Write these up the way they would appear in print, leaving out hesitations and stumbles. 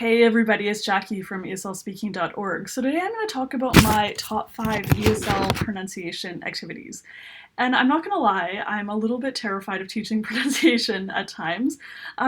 Hey everybody, it's Jackie from ESLspeaking.org. So today I'm going to talk about my top 5 ESL pronunciation activities. And I'm not going to lie, I'm a little bit terrified of teaching pronunciation at times.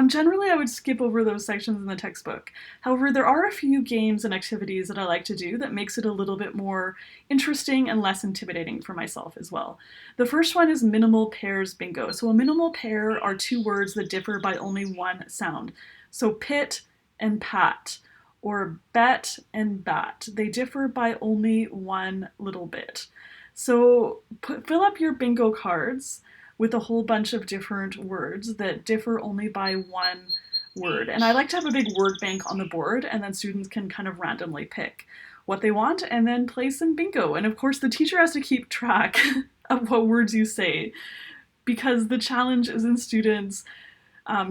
Generally I would skip over those sections in the textbook. However, there are a few games and activities that I like to do that makes it a little bit more interesting and less intimidating for myself as well. The first one is minimal pairs bingo. So a minimal pair are two words that differ by only one sound. So pit and pat, or bet and bat. They differ by only one little bit. So fill up your bingo cards with a whole bunch of different words that differ only by one word. And I like to have a big word bank on the board, and then students can kind of randomly pick what they want and then play some bingo. And of course the teacher has to keep track of what words you say, because the challenge is in students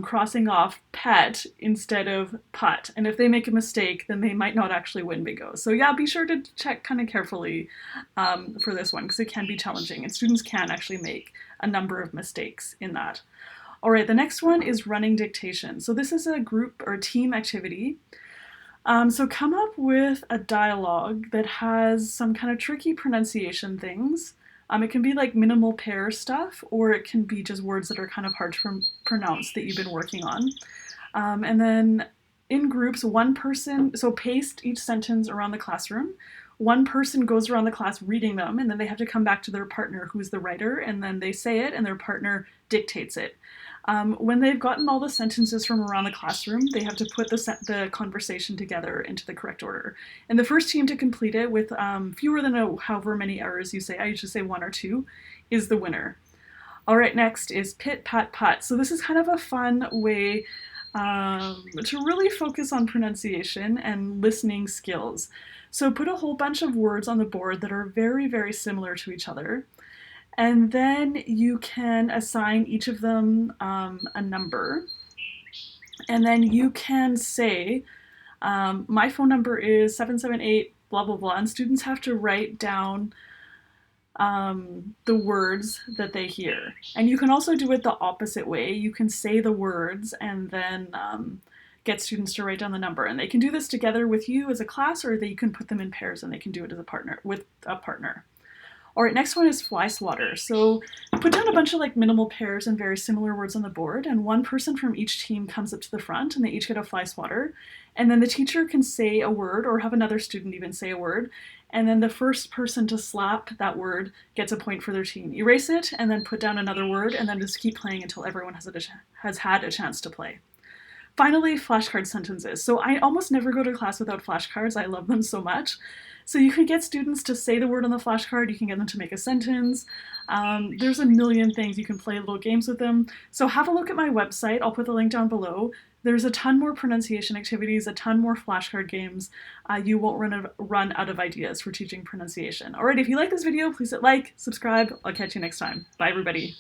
crossing off pet instead of putt. And if they make a mistake, then they might not actually win bingo. So yeah, be sure to check kind of carefully for this one, because it can be challenging and students can actually make a number of mistakes in that. All right, the next one is running dictation. So this is a group or team activity. So come up with a dialogue that has some kind of tricky pronunciation things. It can be like minimal pair stuff, or it can be just words that are kind of hard to pronounce that you've been working on. And then in groups, one person, so paste each sentence around the classroom. One person goes around the class reading them, and then they have to come back to their partner, who's the writer, and then they say it, and their partner dictates it. When they've gotten all the sentences from around the classroom, they have to put the conversation together into the correct order. And the first team to complete it with fewer than however many errors you say, I usually say 1 or 2, is the winner. All right, next is pit, pat, putt. So this is kind of a fun way to really focus on pronunciation and listening skills. So put a whole bunch of words on the board that are very, very similar to each other. And then you can assign each of them a number. And then you can say, my phone number is 778, blah, blah, blah. And students have to write down the words that they hear. And you can also do it the opposite way. You can say the words and then get students to write down the number. And they can do this together with you as a class, or you can put them in pairs and they can do it as a partner with a partner. All right, next one is fly swatter. So put down a bunch of like minimal pairs and very similar words on the board, and one person from each team comes up to the front and they each get a fly swatter. And then the teacher can say a word or have another student even say a word. And then the first person to slap that word gets a point for their team. Erase it and then put down another word and then just keep playing until everyone has had a chance to play. Finally, flashcard sentences. So I almost never go to class without flashcards. I love them so much. So you can get students to say the word on the flashcard, you can get them to make a sentence. There's a million things. You can play little games with them. So have a look at my website. I'll put the link down below. There's a ton more pronunciation activities, a ton more flashcard games. You won't run out of ideas for teaching pronunciation. All right, if you like this video, please hit like, subscribe. I'll catch you next time. Bye, everybody.